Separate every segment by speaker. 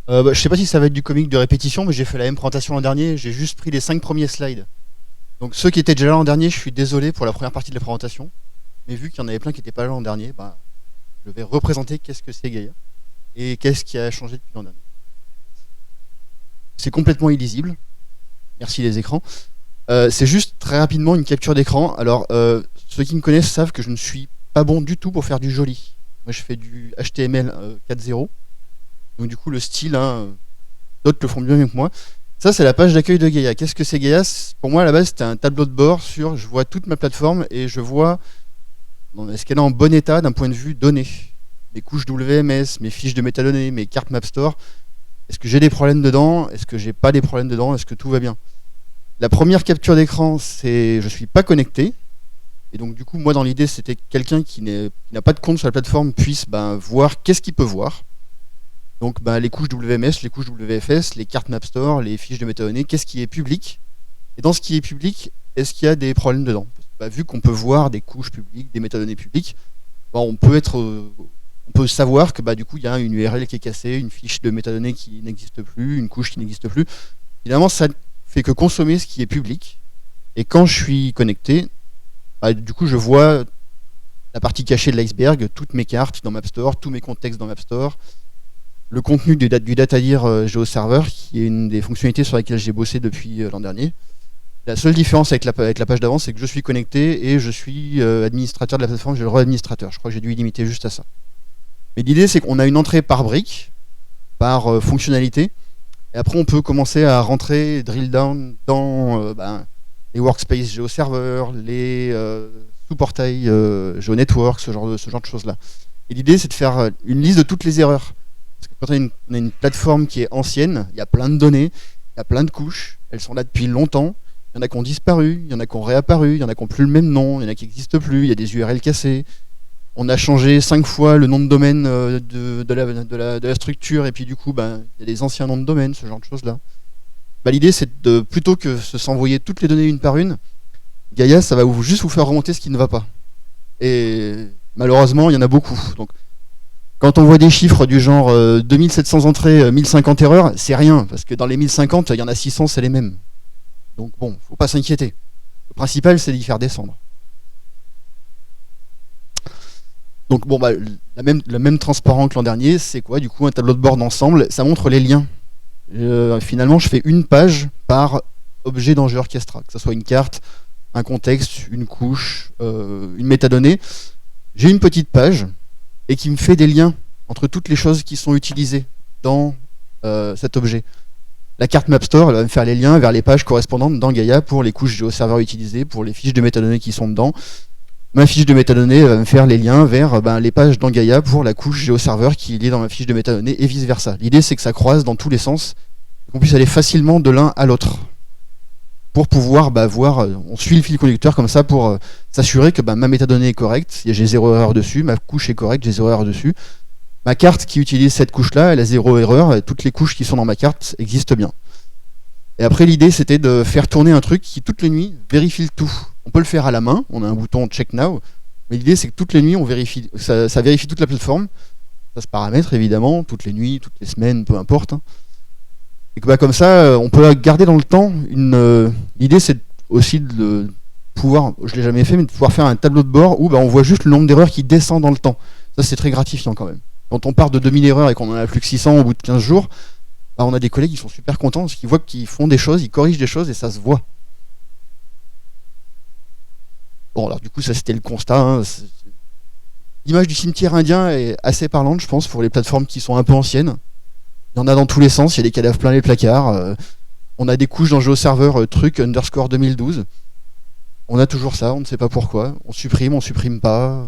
Speaker 1: Je sais pas si ça va être du comique de répétition, mais j'ai fait la même présentation l'an dernier. J'ai juste pris les 5 premiers slides. Donc ceux qui étaient déjà là l'an dernier, je suis désolé pour la première partie de la présentation. Mais vu qu'il y en avait plein qui n'étaient pas là l'an dernier, bah, je vais représenter qu'est-ce que c'est Gaia et qu'est-ce qui a changé depuis l'an dernier. C'est complètement illisible. Merci les écrans. C'est juste très rapidement une capture d'écran. Alors, ceux qui me connaissent savent que je ne suis pas bon du tout pour faire du joli. Moi, je fais du HTML 4.0. Donc, du coup, le style, hein, d'autres le font mieux que moi. Ça, c'est la page d'accueil de Gaia. Qu'est-ce que c'est Gaia? Pour moi, à la base, c'était un tableau de bord sur je vois toute ma plateforme et je vois est-ce qu'elle est en bon état d'un point de vue données. Mes couches WMS, mes fiches de métadonnées, mes cartes MapStore. Est-ce que j'ai des problèmes dedans? Est-ce que j'ai pas des problèmes dedans? Est-ce que tout va bien? La première capture d'écran, c'est je suis pas connecté. Et donc du coup, moi dans l'idée, c'était que quelqu'un qui n'a pas de compte sur la plateforme puisse voir qu'est-ce qu'il peut voir. Donc les couches WMS, les couches WFS, les cartes MapStore, les fiches de métadonnées, qu'est-ce qui est public? Et dans ce qui est public, est-ce qu'il y a des problèmes dedans? Vu qu'on peut voir des couches publiques, des métadonnées publiques, on peut savoir que du coup il y a une URL qui est cassée, une fiche de métadonnées qui n'existe plus, une couche qui n'existe plus. Évidemment, ça fait que consommer ce qui est public. Et quand je suis connecté, du coup je vois la partie cachée de l'iceberg, toutes mes cartes dans MapStore, tous mes contextes dans MapStore, le contenu du data-dir GeoServer, qui est une des fonctionnalités sur lesquelles j'ai bossé depuis l'an dernier. La seule différence avec la page d'avant, c'est que je suis connecté et je suis administrateur de la plateforme, j'ai le droit d'administrateur. Je crois que j'ai dû limiter juste à ça. Mais l'idée, c'est qu'on a une entrée par brique, par fonctionnalité, et après on peut commencer à rentrer, drill down dans les workspace GeoServer, les sous-portails GeoNetwork, ce genre de choses-là. Et l'idée, c'est de faire une liste de toutes les erreurs. Parce que quand on a une plateforme qui est ancienne, il y a plein de données, il y a plein de couches, elles sont là depuis longtemps. Il y en a qui ont disparu, il y en a qui ont réapparu, il y en a qui n'ont plus le même nom, il y en a qui n'existent plus, il y a des URL cassées. On a changé 5 fois le nom de domaine de la structure, et puis du coup, il y a des anciens noms de domaine, ce genre de choses-là. L'idée, c'est de, plutôt que de s'envoyer toutes les données une par une, Gaia, ça va juste vous faire remonter ce qui ne va pas. Et malheureusement, il y en a beaucoup. Donc, quand on voit des chiffres du genre 2700 entrées, 1050 erreurs, c'est rien, parce que dans les 1050, il y en a 600, c'est les mêmes. Donc bon, faut pas s'inquiéter. Le principal, c'est d'y faire descendre. Donc bon, le même transparent que l'an dernier, c'est quoi? Du coup, un tableau de bord d'ensemble, ça montre les liens. Finalement, je fais une page par objet d'enjeu orchestra, que ce soit une carte, un contexte, une couche, une métadonnée. J'ai une petite page et qui me fait des liens entre toutes les choses qui sont utilisées dans cet objet. La carte MapStore, elle va me faire les liens vers les pages correspondantes dans Gaia pour les couches GeoServer utilisées, pour les fiches de métadonnées qui sont dedans. Ma fiche de métadonnées va me faire les liens vers les pages dans Gaia pour la couche GeoServer qui est liée dans ma fiche de métadonnées et vice versa. L'idée, c'est que ça croise dans tous les sens, qu'on puisse aller facilement de l'un à l'autre. Pour pouvoir voir, on suit le fil conducteur comme ça pour s'assurer que ma métadonnée est correcte, j'ai 0 erreur dessus, ma couche est correcte, j'ai 0 erreur dessus. Ma carte qui utilise cette couche-là, elle a 0 erreur, et toutes les couches qui sont dans ma carte existent bien. Et après, l'idée, c'était de faire tourner un truc qui, toutes les nuits, vérifie le tout. On peut le faire à la main, on a un bouton Check Now, mais l'idée, c'est que toutes les nuits, on vérifie, ça vérifie toute la plateforme, ça se paramètre évidemment, toutes les nuits, toutes les semaines, peu importe. Et que comme ça, on peut garder dans le temps l'idée, c'est aussi de pouvoir, je l'ai jamais fait, mais de pouvoir faire un tableau de bord où on voit juste le nombre d'erreurs qui descend dans le temps. Ça, c'est très gratifiant quand même. Quand on part de 2000 erreurs et qu'on en a plus que 600 au bout de 15 jours, on a des collègues qui sont super contents parce qu'ils voient qu'ils font des choses, ils corrigent des choses et ça se voit. Bon, alors du coup, ça c'était le constat. L'image du cimetière indien est assez parlante, je pense, pour les plateformes qui sont un peu anciennes. Il y en a dans tous les sens, il y a des cadavres plein les placards. On a des couches dans GeoServer truc underscore 2012. On a toujours ça, on ne sait pas pourquoi. On supprime pas.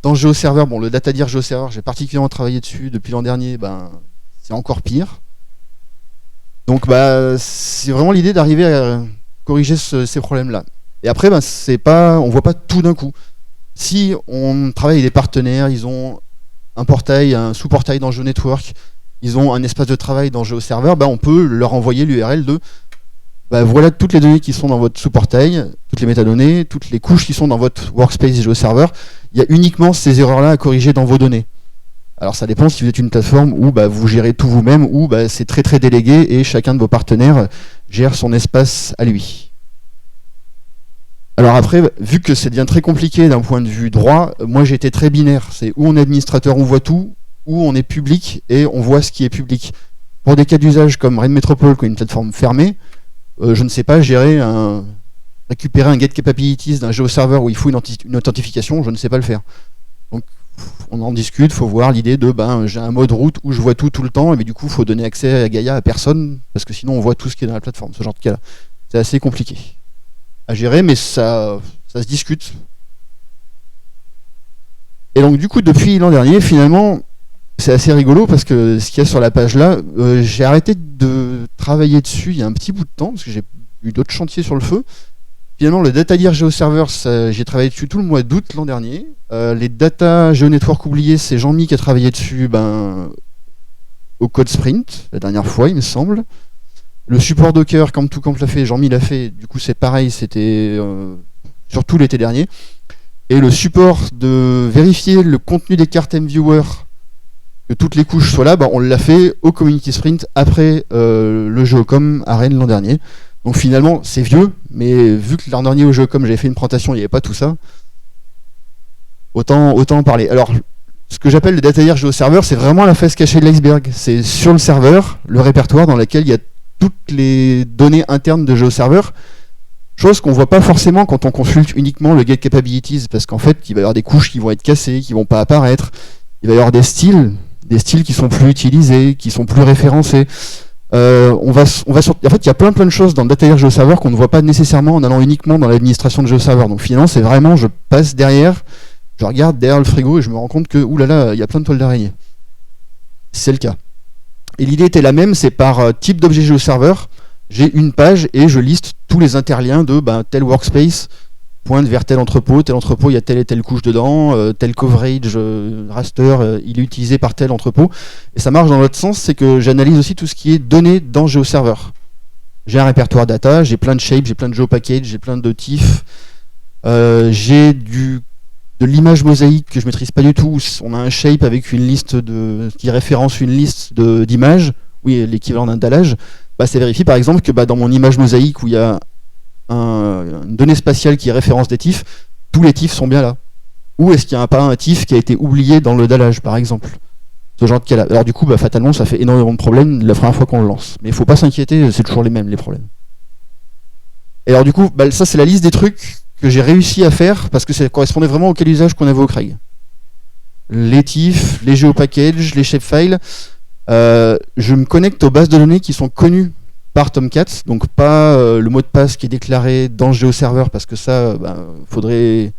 Speaker 1: Dans GeoServer, le data-dir GeoServer, j'ai particulièrement travaillé dessus depuis l'an dernier, c'est encore pire. Donc c'est vraiment l'idée d'arriver à corriger ces problèmes-là. Et après, on voit pas tout d'un coup. Si on travaille avec des partenaires, ils ont un portail, un sous-portail dans GeoNetwork, ils ont un espace de travail dans GeoServer, on peut leur envoyer l'URL de voilà toutes les données qui sont dans votre sous-portail, toutes les métadonnées, toutes les couches qui sont dans votre workspace GeoServer. Il y a uniquement ces erreurs-là à corriger dans vos données. Alors ça dépend si vous êtes une plateforme où bah, vous gérez tout vous-même ou bah, c'est très très délégué et chacun de vos partenaires gère son espace à lui. Alors après, vu que ça devient très compliqué d'un point de vue droit, moi j'ai été très binaire. C'est où on est administrateur, on voit tout, ou on est public et on voit ce qui est public. Pour des cas d'usage comme Raid Metropole, qui est une plateforme fermée, je ne sais pas récupérer un get capabilities d'un GeoServer où il faut une authentification, je ne sais pas le faire. Donc on en discute, il faut voir l'idée de j'ai un mode route où je vois tout le temps, et du coup il faut donner accès à Gaia à personne, parce que sinon on voit tout ce qui est dans la plateforme, ce genre de cas-là. C'est assez compliqué à gérer, mais ça se discute. Et donc du coup depuis l'an dernier, finalement, c'est assez rigolo, parce que ce qu'il y a sur la page là, j'ai arrêté de travailler dessus il y a un petit bout de temps, parce que j'ai eu d'autres chantiers sur le feu. Finalement, le Data GeoServer, j'ai travaillé dessus tout le mois d'août l'an dernier. Les Data GeoNetwork oubliés, c'est Jean-Mi qui a travaillé dessus au Code Sprint, la dernière fois, il me semble. Le support Docker, comme tout camp l'a fait, Jean-Mi l'a fait, du coup c'est pareil, c'était surtout l'été dernier. Et le support de vérifier le contenu des cartes MViewer, que toutes les couches soient là, on l'a fait au Community Sprint après le Geocom à Rennes l'an dernier. Donc finalement, c'est vieux, mais vu que l'an dernier au Geocom, j'avais fait une présentation, il n'y avait pas tout ça, autant en parler. Alors, ce que j'appelle le Data GeoServer, c'est vraiment la face cachée de l'iceberg. C'est sur le serveur, le répertoire dans lequel il y a toutes les données internes de GeoServer, chose qu'on ne voit pas forcément quand on consulte uniquement le Get Capabilities, parce qu'en fait, il va y avoir des couches qui vont être cassées, qui ne vont pas apparaître, il va y avoir des styles qui sont plus utilisés, qui sont plus référencés. En fait, il y a plein de choses dans le Data GeoServer qu'on ne voit pas nécessairement en allant uniquement dans l'administration de GeoServer. Donc finalement, c'est vraiment, je passe derrière, je regarde derrière le frigo et je me rends compte que, oulala, il y a plein de toiles d'araignée. C'est le cas. Et l'idée était la même, c'est par type d'objet GeoServer, j'ai une page et je liste tous les interliens de tel workspace pointe vers tel entrepôt, il y a telle et telle couche dedans, tel coverage, raster, il est utilisé par tel entrepôt. Et ça marche dans l'autre sens, c'est que j'analyse aussi tout ce qui est donné dans GeoServer. J'ai un répertoire data, j'ai plein de shapes, j'ai plein de GeoPackage, j'ai plein de TIFF, j'ai de l'image mosaïque que je maîtrise pas du tout. On a un shape avec une liste qui référence une liste d'images, oui, l'équivalent d'un dallage. C'est vérifié par exemple que dans mon image mosaïque où il y a une donnée spatiale qui référence des TIFF, tous les TIFF sont bien là. Ou est-ce qu'il n'y a pas un TIFF qui a été oublié dans le dallage, par exemple? Ce genre de cas-là. Alors du coup, fatalement, ça fait énormément de problèmes la première fois qu'on le lance. Mais il ne faut pas s'inquiéter, c'est toujours les mêmes, les problèmes. Et alors du coup, ça c'est la liste des trucs que j'ai réussi à faire, parce que ça correspondait vraiment au cas d'usage qu'on avait au Craig. Les TIFF, les GeoPackage, les shapefiles. Je me connecte aux bases de données qui sont connues par Tomcat, donc pas le mot de passe qui est déclaré dans le GeoServer, parce que ça, faudrait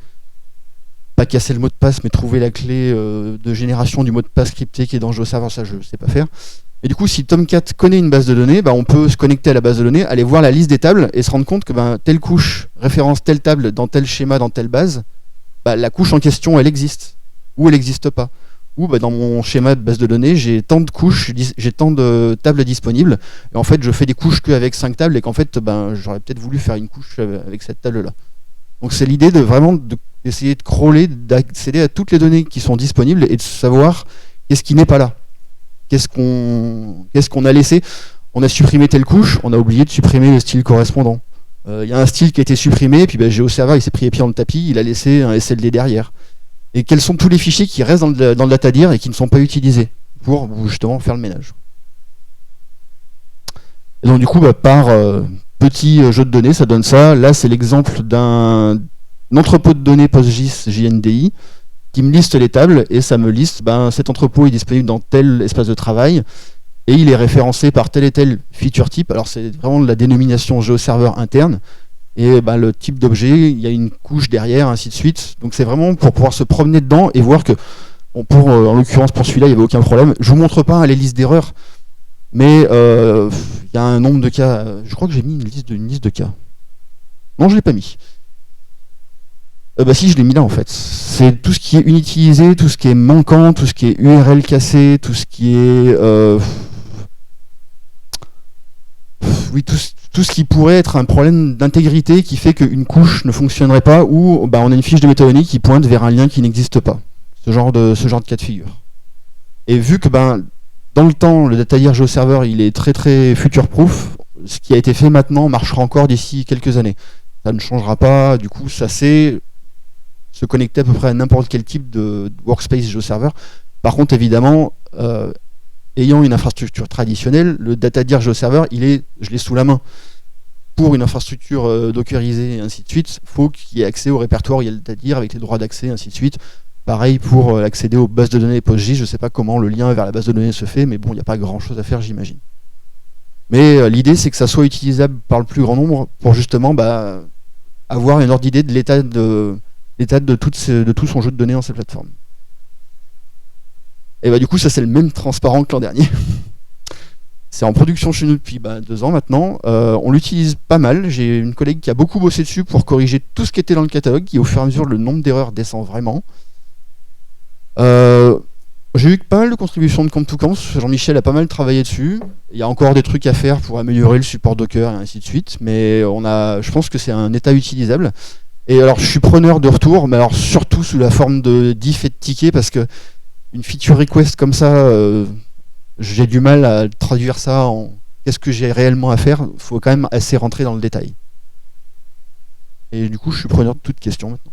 Speaker 1: pas casser le mot de passe, mais trouver la clé de génération du mot de passe crypté qui est dans le GeoServer, ça je sais pas faire. Et du coup, si Tomcat connaît une base de données, on peut se connecter à la base de données, aller voir la liste des tables et se rendre compte que telle couche référence telle table dans tel schéma, dans telle base, la couche en question, elle existe, ou elle n'existe pas. Ou dans mon schéma de base de données, j'ai tant de couches, j'ai tant de tables disponibles, et en fait je fais des couches qu'avec 5 tables, et qu'en fait j'aurais peut-être voulu faire une couche avec cette table-là. Donc c'est l'idée d'essayer de crawler, d'accéder à toutes les données qui sont disponibles, et de savoir qu'est-ce qui n'est pas là. Qu'est-ce qu'on a laissé. On a supprimé telle couche, on a oublié de supprimer le style correspondant. Il y a un style qui a été supprimé, et puis GeoServer il s'est pris les pieds dans le tapis, il a laissé un SLD derrière. Et quels sont tous les fichiers qui restent dans le datadir et qui ne sont pas utilisés pour justement faire le ménage. Et donc du coup, par petit jeu de données, ça donne ça. Là, c'est l'exemple d'un entrepôt de données PostGIS JNDI qui me liste les tables et ça me liste, cet entrepôt est disponible dans tel espace de travail et il est référencé par tel et tel feature type. Alors c'est vraiment de la dénomination GeoServer interne. Et le type d'objet, il y a une couche derrière, ainsi de suite. Donc c'est vraiment pour pouvoir se promener dedans et voir que, en l'occurrence pour celui-là, il n'y avait aucun problème. Je ne vous montre pas les listes d'erreurs, mais il y a un nombre de cas. Je crois que j'ai mis une liste de cas. Non, je ne l'ai pas mis. Si, je l'ai mis là en fait. C'est tout ce qui est inutilisé, tout ce qui est manquant, tout ce qui est URL cassé, tout ce qui est... tout ce qui pourrait être un problème d'intégrité qui fait qu'une couche ne fonctionnerait pas ou on a une fiche de métadonnées qui pointe vers un lien qui n'existe pas. Ce genre de cas de figure. Et vu que dans le temps, le Data Year GeoServer, il est très très future-proof, ce qui a été fait maintenant marchera encore d'ici quelques années. Ça ne changera pas, du coup, ça sait se connecter à peu près à n'importe quel type de workspace GeoServer. Par contre, évidemment, ayant une infrastructure traditionnelle, le Data Year GeoServer, je l'ai sous la main. Pour une infrastructure dockerisée et ainsi de suite, il faut qu'il y ait accès au répertoire, il y a le Data Year avec les droits d'accès et ainsi de suite. Pareil pour accéder aux bases de données PostGIS, je ne sais pas comment le lien vers la base de données se fait, mais bon, il n'y a pas grand chose à faire, j'imagine. Mais l'idée, c'est que ça soit utilisable par le plus grand nombre pour justement avoir une ordre d'idée de l'état de tout son jeu de données dans cette plateforme. Et du coup, ça c'est le même transparent que l'an dernier. C'est en production chez nous depuis 2 ans maintenant. On l'utilise pas mal. J'ai une collègue qui a beaucoup bossé dessus pour corriger tout ce qui était dans le catalogue, qui au fur et à mesure le nombre d'erreurs descend vraiment. J'ai eu pas mal de contributions de Camp2Camp. Jean-Michel a pas mal travaillé dessus. Il y a encore des trucs à faire pour améliorer le support Docker et ainsi de suite. Mais je pense que c'est un état utilisable. Et alors je suis preneur de retour, mais alors surtout sous la forme de diff et de ticket, parce que une feature request comme ça, j'ai du mal à traduire ça en qu'est-ce que j'ai réellement à faire. Il faut quand même assez rentrer dans le détail. Et du coup, je suis preneur de toute question maintenant.